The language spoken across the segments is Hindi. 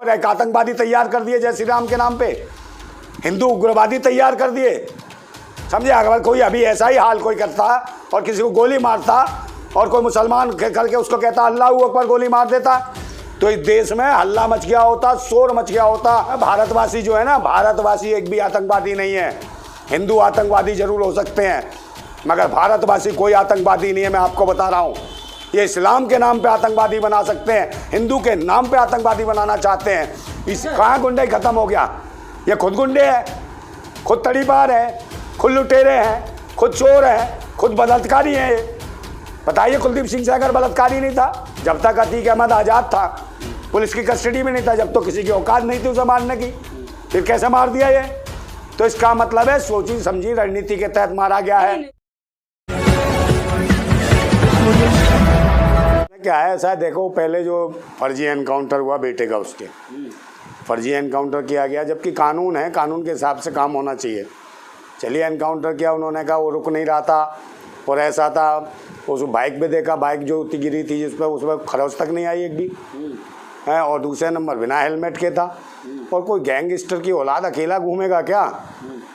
और एक आतंकवादी तैयार कर दिए जय श्री राम के नाम पे, हिंदू उग्रवादी तैयार कर दिए। समझे? अगर कोई अभी ऐसा ही हाल कोई करता और किसी को गोली मारता और कोई मुसलमान करके उसको कहता अल्लाह अकबर, गोली मार देता, तो इस देश में हल्ला मच गया होता, शोर मच गया होता। भारतवासी जो है ना, भारतवासी एक भी आतंकवादी नहीं है। हिंदू आतंकवादी जरूर हो सकते हैं मगर भारतवासी कोई आतंकवादी नहीं है। मैं आपको बता रहा हूँ, ये इस्लाम के नाम पे आतंकवादी बना सकते हैं, हिंदू के नाम पे आतंकवादी बनाना चाहते हैं। इस कहाँ गुंडे खत्म हो गया? ये खुद गुंडे हैं, खुद तड़ीपार है, खुद लुटेरे हैं, खुद चोर हैं, खुद बलात्कारी हैं। ये बताइए, कुलदीप सिंह सेंगर बलात्कारी नहीं था जब तक अतीक अहमद आज़ाद था, पुलिस की कस्टडी में नहीं था, जब तो किसी की औकात नहीं थी उसे मारने की, फिर कैसे मार दिया ये? तो इसका मतलब है सोची समझी रणनीति के तहत मारा गया है। क्या है ऐसा, देखो पहले जो फर्जी एनकाउंटर हुआ बेटे का, उसके फर्जी एनकाउंटर किया गया, जबकि कानून है, कानून के हिसाब से काम होना चाहिए। चलिए एनकाउंटर किया, उन्होंने कहा वो रुक नहीं रहा था और ऐसा था, उस बाइक पे देखा, बाइक जो गिरी थी जिस पर, उसमें खरोच तक नहीं आई एक भी है, और दूसरे नंबर बिना हेलमेट के था। और कोई गैंगस्टर की औलाद अकेला घूमेगा क्या?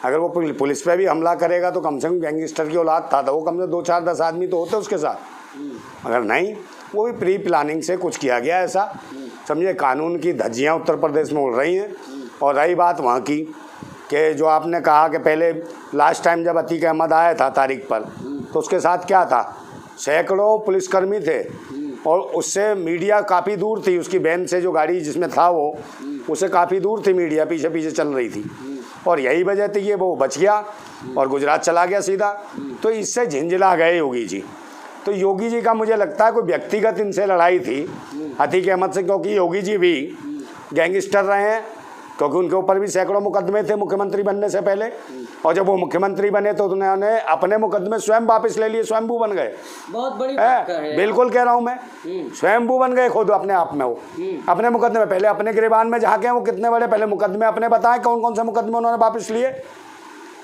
अगर वो पुलिस पे भी हमला करेगा तो कम से कम गैंगस्टर की औलाद था, तो वो कम से 2 4 10 आदमी तो होते उसके साथ। अगर नहीं, वो भी प्री प्लानिंग से कुछ किया गया ऐसा। समझिए, कानून की धज्जियाँ उत्तर प्रदेश में उड़ रही हैं। और रही बात वहाँ की कि जो आपने कहा कि पहले लास्ट टाइम जब अतीक अहमद आया था तारीख पर, तो उसके साथ क्या था, सैकड़ों पुलिसकर्मी थे और उससे मीडिया काफ़ी दूर थी, उसकी वैन से जो गाड़ी जिसमें था वो, उससे काफ़ी दूर थी मीडिया, पीछे पीछे चल रही थी। और यही वजह थी कि वो बच गया और गुजरात चला गया सीधा। तो इससे झिंझला गए योगी जी। तो योगी जी का मुझे लगता है कोई व्यक्तिगत इनसे लड़ाई थी अतीक अहमद से, क्योंकि योगी जी भी गैंगस्टर रहे हैं, क्योंकि उनके ऊपर भी सैकड़ों मुकदमे थे मुख्यमंत्री बनने से पहले। और जब वो मुख्यमंत्री बने तो उन्होंने अपने मुकदमे स्वयं वापस ले लिए, स्वयंभू बन गए। बहुत बड़ी बात है। बिल्कुल कह रहा हूँ मैं, स्वयंभू बन गए खुद अपने आप में। वो अपने मुकदमे पहले अपने गिरबान में जहाँ के वो कितने बड़े पहले मुकदमे अपने बताएं, कौन कौन से मुकदमे उन्होंने वापस लिए?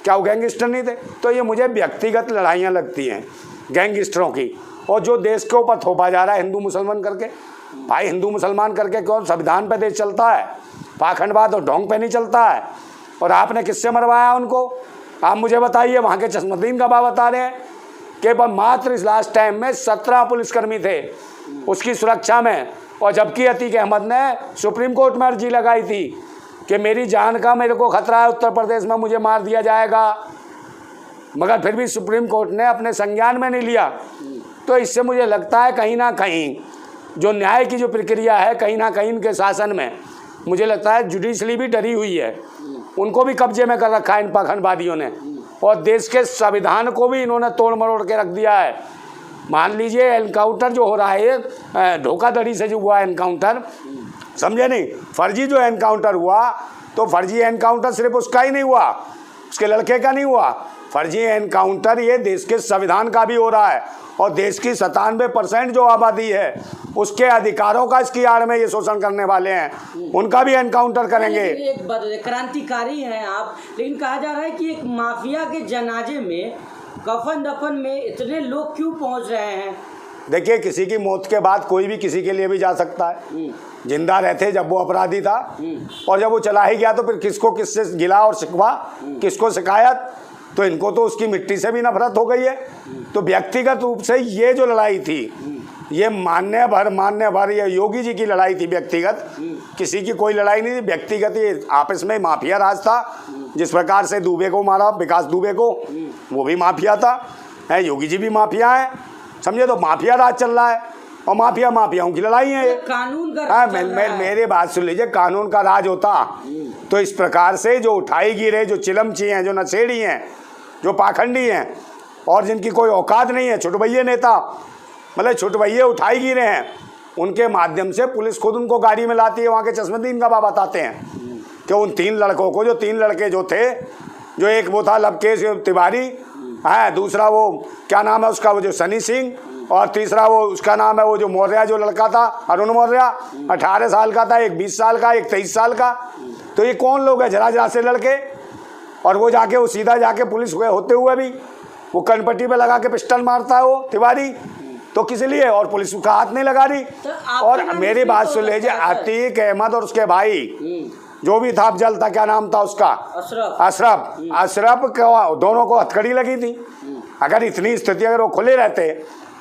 क्या वो गैंगस्टर नहीं थे? तो ये मुझे व्यक्तिगत लड़ाइयाँ लगती हैं गैंगस्टरों की, और जो देश के ऊपर थोपा जा रहा है हिंदू मुसलमान करके। भाई हिंदू मुसलमान करके क्यों? संविधान पे देश चलता है, पाखंडवाद और ढोंग पे नहीं चलता है। और आपने किससे मरवाया उनको? आप मुझे बताइए। वहाँ के चश्मुद्दीन का बात बता रहे हैं कि मात्र इस लास्ट टाइम में 17 पुलिसकर्मी थे उसकी सुरक्षा में, और जबकि अतीक अहमद ने सुप्रीम कोर्ट में अर्जी लगाई थी कि मेरी जान का मेरे को खतरा है, उत्तर प्रदेश में मुझे मार दिया जाएगा, मगर फिर भी सुप्रीम कोर्ट ने अपने संज्ञान में नहीं लिया। तो इससे मुझे लगता है कहीं ना कहीं जो न्याय की जो प्रक्रिया है, कहीं ना कहीं इनके शासन में मुझे लगता है जुडिशली भी डरी हुई है, उनको भी कब्जे में कर रखा है इन पाखंडवादियों ने, और देश के संविधान को भी इन्होंने तोड़ मरोड़ के रख दिया है। मान लीजिए एनकाउंटर जो हो रहा है, धोखाधड़ी से जो हुआ एनकाउंटर, समझे नहीं, फर्जी जो एनकाउंटर हुआ, तो फर्जी एनकाउंटर सिर्फ उसका ही नहीं हुआ, उसके लड़के का नहीं हुआ, फर्जी एनकाउंटर ये देश के संविधान का भी हो रहा है। और देश की 97% जो आबादी है उसके अधिकारों का इसकी आड़ में ये शोषण करने वाले हैं, उनका भी एनकाउंटर करेंगे। एक क्रांतिकारी हैं आप, लेकिन कहा जा रहा है कि एक माफिया के जनाजे में, कफन दफन में इतने लोग क्यों पहुंच रहे हैं? देखिए, किसी की मौत के बाद कोई भी किसी के लिए भी जा सकता है। जिंदा रहते जब वो अपराधी था, और जब वो चला ही गया तो फिर किसको किससे गिला और शिकवा, किसको शिकायत? तो इनको तो उसकी मिट्टी से भी नफरत हो गई है। तो व्यक्तिगत रूप से ये जो लड़ाई थी, ये मान्य भर ये योगी जी की लड़ाई थी व्यक्तिगत, किसी की कोई लड़ाई नहीं थी व्यक्तिगत। ये आपस में माफिया राज था। जिस प्रकार से दुबे को मारा, विकास दुबे को, वो भी माफिया था, है योगी जी भी माफिया है। समझे? तो माफिया राज चल रहा है, और माफियाओं की लड़ाई है। कानून का मेरे बात सुन लीजिए, कानून का राज होता तो इस प्रकार से जो उठाई गिरे, जो चिलमची हैं, जो नशेड़ी हैं, जो पाखंडी हैं, और जिनकी कोई औकात नहीं है, छुटभइये नेता, मतलब छुटभइये उठाई गिरे हैं, उनके माध्यम से पुलिस खुद उनको गाड़ी में लाती है। वहाँ के चश्मुद्दीन का बात बताते हैं कि उन 3 लड़कों को, जो 3 लड़के जो थे, जो एक वो था लवकेश तिवारी, है दूसरा वो क्या नाम है उसका, वो जो सनी सिंह, और तीसरा वो उसका नाम है वो जो मौर्य जो लड़का था, अरुण मौर्य, 18 साल का था, एक 20 साल का, एक 23 साल का। तो ये कौन लोग हैं? जरा से लड़के। और वो जाके वो सीधा जाके पुलिस होते हुए भी वो कनपट्टी पे लगा के पिस्टल मारता है वो तिवारी। तो किस लिए, और पुलिस का हाथ नहीं लगा रही। तो आपके और नाम मेरी से बात तो सुन लीजिए, लगता है, सर। अतीक अहमद और उसके भाई जो भी था अफजल था, क्या नाम था उसका, अशरफ को, दोनों को हथकड़ी लगी थी। अगर इतनी स्थिति अगर वो खुले रहते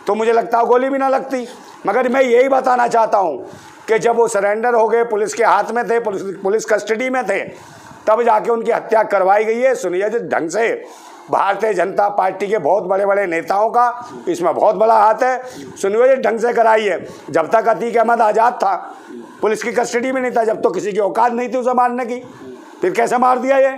तो मुझे लगता है गोली भी ना लगती। मगर मैं यही बताना चाहता हूँ कि जब वो सरेंडर हो गए, पुलिस के हाथ में थे, पुलिस कस्टडी में थे, तब जाके उनकी हत्या करवाई गई है। सुनिए जिस ढंग से भारतीय जनता पार्टी के बहुत बड़े बड़े नेताओं का इसमें बहुत बड़ा हाथ है, सुनिए जिस ढंग से कराई है। जब तक अतीक अहमद आज़ाद था, पुलिस की कस्टडी में नहीं था, जब तो किसी की औकात नहीं थी उसे मारने की, फिर कैसे मार दिया ये।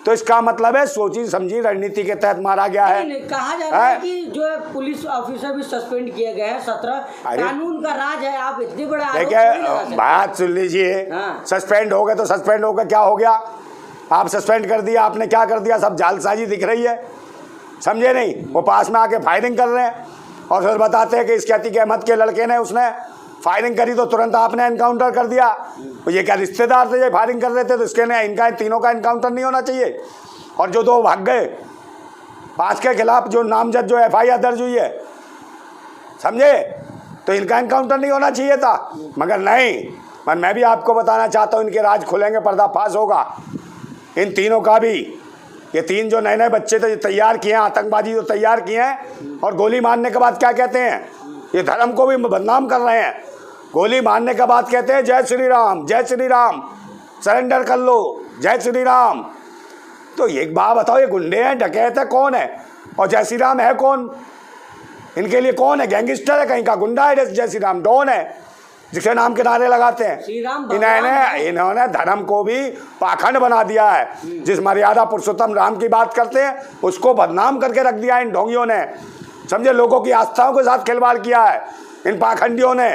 तो इसका मतलब है सोची समझी रणनीति के तहत मारा गया है। कहा जा रहा है कि जो है पुलिस ऑफिसर भी सस्पेंड किए गए हैं, 17 कानून का राज है। आप इतने बड़े आरोप नहीं लगा सकते। बात सुन लीजिए, हाँ। सस्पेंड हो गए तो सस्पेंड हो गए, क्या हो गया, आप सस्पेंड कर दिया, आपने क्या कर दिया, सब जालसाजी दिख रही है, समझे नहीं। वो पास में आके फायरिंग कर रहे हैं और फिर बताते हैं कि इसके अतीक अहमद के लड़के ने उसने फायरिंग करी तो तुरंत आपने एनकाउंटर कर दिया। तो ये क्या रिश्तेदार थे ये फायरिंग कर रहे थे, तो इसके ने इनका तीनों का एनकाउंटर नहीं होना चाहिए। और जो दो भाग गए 5 के खिलाफ जो नामजद जो FIR दर्ज हुई है, समझे, तो इनका एनकाउंटर नहीं होना चाहिए था, मगर नहीं। मैं भी आपको बताना चाहता हूँ, इनके राज खुलेंगे, पर्दाफाश होगा इन तीनों का भी। ये 3 जो नए नए बच्चे थे तैयार किए हैं, आतंकवादी जो तैयार किए हैं, और गोली मारने के बाद क्या कहते हैं, ये धर्म को भी बदनाम कर रहे हैं। गोली मारने के बाद कहते हैं जय श्री राम, जय श्री राम, सरेंडर कर लो, जय श्री राम। तो एक बात बताओ, ये गुंडे हैं, डकैत है, कौन है, और जय श्री राम है कौन, इनके लिए कौन है, गैंगस्टर है कहीं का, गुंडा है, जय श्री राम डॉन है जिसके नाम के नारे लगाते हैं। इन्होंने धर्म को भी पाखंड बना दिया है। जिस मर्यादा पुरुषोत्तम राम की बात करते हैं उसको बदनाम करके रख दिया इन ढोंगियों ने, समझे। लोगों की आस्थाओं के साथ खिलवाड़ किया है इन पाखंडियों ने,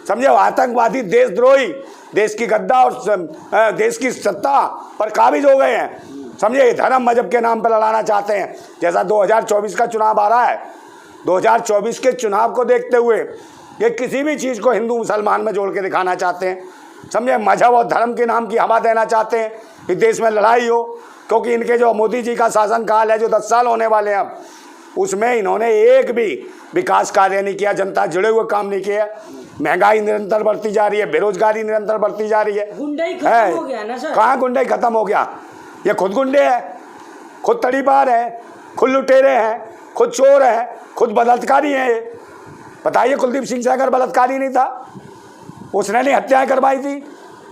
समझे। आतंकवादी, देशद्रोही, देश की गद्दा और देश की सत्ता पर काबिज हो गए हैं, समझे। धर्म मजहब के नाम पर लड़ाना चाहते हैं। जैसा 2024 का चुनाव आ रहा है, 2024 के चुनाव को देखते हुए ये किसी भी चीज़ को हिंदू मुसलमान में जोड़ के दिखाना चाहते हैं, समझे। मजहब और धर्म के नाम की हवा देना चाहते हैं कि देश में लड़ाई हो, क्योंकि इनके जो मोदी जी का शासनकाल है जो 10 साल होने वाले हैं अब, उसमें इन्होंने एक भी विकास कार्य नहीं किया, जनता जुड़े हुए काम नहीं किया। महंगाई निरंतर बढ़ती जा रही है, बेरोजगारी निरंतर बढ़ती जा रही है। गुंडाई खत्म हो गया ना सर? कहाँ गुंडाई खत्म हो गया, ये खुद गुंडे हैं, खुद तड़ीपार हैं, खुद लुटेरे हैं, खुद चोर हैं, खुद बलात्कारी हैं। ये बताइए, कुलदीप सिंह सेंगर बलात्कारी नहीं था, उसने नहीं हत्याएं करवाई थी,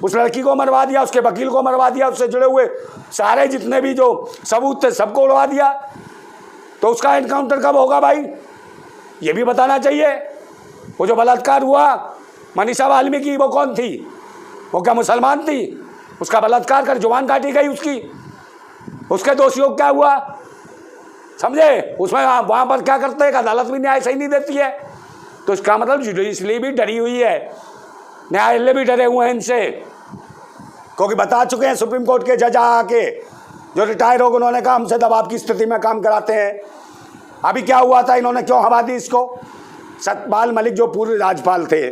उस लड़की को मरवा दिया, उसके वकील को मरवा दिया, उससे जुड़े हुए सारे जितने भी जो सबूत थे सबको उड़वा दिया। तो उसका एनकाउंटर कब होगा भाई, ये भी बताना चाहिए। वो जो बलात्कार हुआ मनीषा वाल्मीकि, वो कौन थी, वो क्या मुसलमान थी, उसका बलात्कार कर जुबान काटी गई उसकी, उसके दोषियों क्या हुआ, समझे। उसमें वहाँ पर क्या करते हैं, अदालत भी न्याय सही नहीं देती है। तो इसका मतलब जुडिशरी भी डरी हुई है, न्यायालय भी डरे हुए हैं इनसे, क्योंकि बता चुके हैं सुप्रीम कोर्ट के जज आके, जो रिटायर हो गए, उन्होंने कहा हमसे दबाव की स्थिति में काम कराते हैं। अभी क्या हुआ था, इन्होंने क्यों हवा दी इसको, सतपाल मलिक जो पूर्व राज्यपाल थे,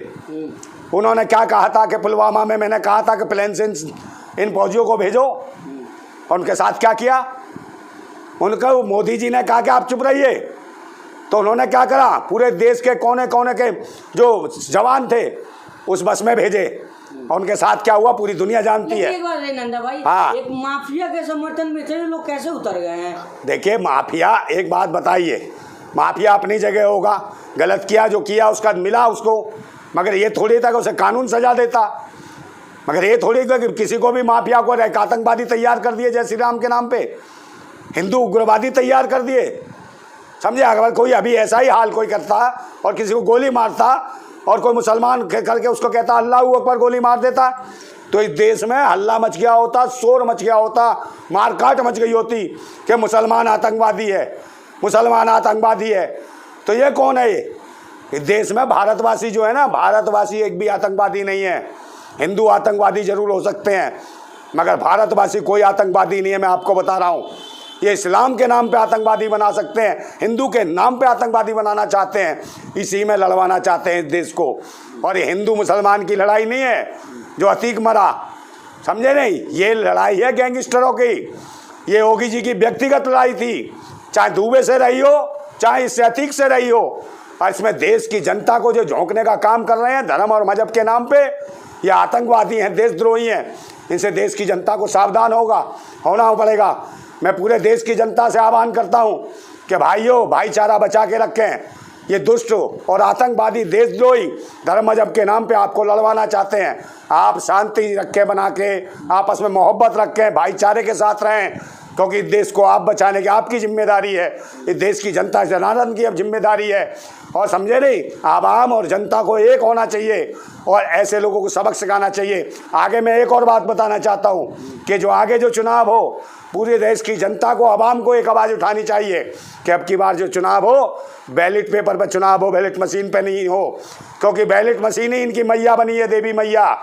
उन्होंने क्या कहा था कि पुलवामा में मैंने कहा था कि प्लेन से इन फौजियों को भेजो, और उनके साथ क्या किया, उनको मोदी जी ने कहा कि आप चुप रहिए, तो उन्होंने क्या करा, पूरे देश के कोने कोने के जो जवान थे उस बस में भेजे, और उनके साथ क्या हुआ पूरी दुनिया जानती है। एक बात है नंदा भाई, हाँ। एक माफिया के समर्थन में थे लोग, कैसे उतर गए हैं? देखिए माफिया, एक बात बताइए, माफिया अपनी जगह होगा, गलत किया जो किया उसका मिला उसको, मगर ये थोड़ी था कि उसे कानून सजा देता, मगर ये थोड़ी कि किसी को भी माफिया को आतंकवादी तैयार कर दिए जय श्री राम के नाम पे, हिंदू उग्रवादी तैयार कर दिए, समझे। अगर कोई अभी ऐसा ही हाल कोई करता और किसी को गोली मारता और कोई मुसलमान करके उसको कहता अल्लाह अकबर, गोली मार देता, तो इस देश में हल्ला मच गया होता, शोर मच गया होता, मारकाट मच गई होती कि मुसलमान आतंकवादी है, मुसलमान आतंकवादी है। तो ये कौन है, ये इस देश में भारतवासी जो है ना, भारतवासी एक भी आतंकवादी नहीं है। हिंदू आतंकवादी जरूर हो सकते हैं, मगर भारतवासी कोई आतंकवादी नहीं है। मैं आपको बता रहा हूँ, ये इस्लाम के नाम पे आतंकवादी बना सकते हैं, हिंदू के नाम पे आतंकवादी बनाना चाहते हैं, इसी में लड़वाना चाहते हैं इस देश को। और ये हिंदू मुसलमान की लड़ाई नहीं है जो अतीक मरा, समझे नहीं, ये लड़ाई है गैंगस्टरों की। ये योगी जी की व्यक्तिगत लड़ाई थी, चाहे दुबे से रही हो, चाहे इससे अतीक से रही हो। और इसमें देश की जनता को जो झोंकने का काम कर रहे हैं धर्म और मजहब के नाम पे, ये आतंकवादी हैं, देशद्रोही हैं। इनसे देश की जनता को सावधान होना पड़ेगा। मैं पूरे देश की जनता से आह्वान करता हूँ कि भाइयों, भाईचारा बचा के रखें। ये दुष्ट और आतंकवादी देशद्रोही धर्म मजहब के नाम पे आपको लड़वाना चाहते हैं। आप शांति रखें, बना के आपस में मोहब्बत रखें, भाईचारे के साथ रहें, क्योंकि इस देश को आप बचाने की आपकी जिम्मेदारी है। इस देश की जनता जनार्दन की अब जिम्मेदारी है। और समझे नहीं, आवाम और जनता को एक होना चाहिए और ऐसे लोगों को सबक सिखाना चाहिए। आगे मैं एक और बात बताना चाहता हूँ कि जो आगे जो चुनाव हो, पूरे देश की जनता को, आवाम को एक आवाज़ उठानी चाहिए कि अब की बार जो चुनाव हो बैलेट पेपर पर चुनाव हो, बैलेट मशीन पे नहीं हो, क्योंकि बैलेट मशीन ही इनकी मैया बनी है, देवी मैया,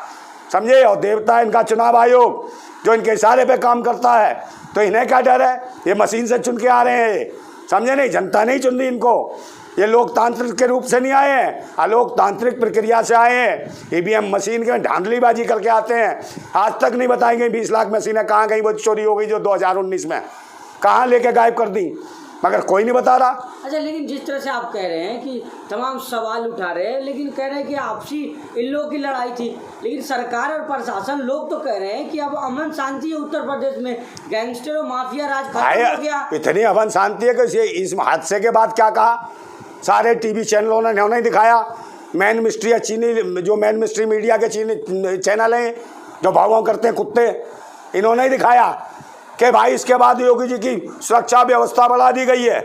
समझे। और देवता इनका चुनाव आयोग जो इनके इशारे पे काम करता है। तो इन्हें क्या डर है, ये मशीन से चुन के आ रहे हैं, समझे नहीं, जनता नहीं चुन रही इनको। ये लोकतांत्रिक के रूप से नहीं आए हैं, अलोकतांत्रिक प्रक्रिया से आए हैं। ईवीएम मशीन के धांधलीबाजी करके आते हैं। आज तक नहीं बताएंगे 20 लाख मशीनें कहाँ गई, वो चोरी हो गई जो 2019 में, कहाँ लेके गायब कर दी, मगर कोई नहीं बता रहा। अच्छा, लेकिन जिस तरह से आप कह रहे हैं कि तमाम सवाल उठा रहे हैं, लेकिन कह रहे हैं कि आपसी इन लोगों की लड़ाई थी, लेकिन सरकार और प्रशासन लोग तो कह रहे हैं कि अब अमन शांति है उत्तर प्रदेश में, गैंगस्टर और माफिया राज खत्म हो गया। इतनी अमन शांति है कि इस हादसे के बाद क्या कहा, सारे टीवी चैनलों ने नहीं दिखाया। मेन मिस्ट्री चीनी, जो मेन मिस्ट्री मीडिया के चीनी चैनल हैं जो भाव करते हैं कुत्ते, इन्होंने ही दिखाया कि भाई इसके बाद योगी जी की सुरक्षा व्यवस्था बढ़ा दी गई है।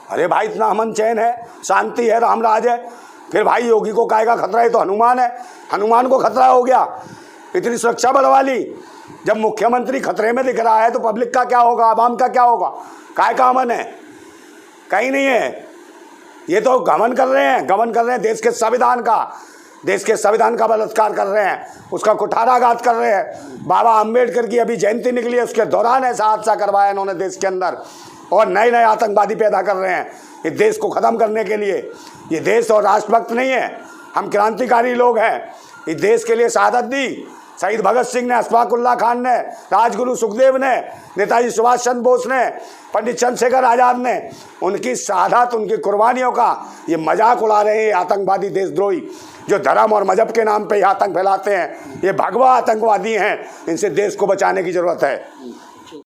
अरे भाई, इतना अमन चैन है, शांति है, राम राज है, फिर भाई योगी को काहे का खतरा है? तो हनुमान है, हनुमान को खतरा हो गया, इतनी सुरक्षा बढ़वा ली। जब मुख्यमंत्री खतरे में दिख रहा है तो पब्लिक का क्या होगा, आवाम का क्या होगा? काहे का अमन है? कहीं नहीं है। ये तो गमन कर रहे हैं देश के संविधान का बलात्कार कर रहे हैं, उसका कुठाराघात कर रहे हैं। बाबा अंबेडकर की अभी जयंती निकली है, उसके दौरान ऐसा हादसा करवाया इन्होंने देश के अंदर, और नए नए आतंकवादी पैदा कर रहे हैं इस देश को ख़त्म करने के लिए। ये देश और राष्ट्रभक्त नहीं है, हम क्रांतिकारी लोग हैं। इस देश के लिए शहादत दी शहीद भगत सिंह ने, अशफाकुल्ला खान ने, राजगुरु सुखदेव ने, नेताजी सुभाष चंद्र बोस ने, पंडित चंद्रशेखर आज़ाद ने। उनकी शहादत, उनकी कुर्बानियों का ये मजाक उड़ा रहे हैं आतंकवादी देशद्रोही जो धर्म और मजहब के नाम पे आतंक फैलाते हैं। ये भगवा आतंकवादी हैं, इनसे देश को बचाने की ज़रूरत है।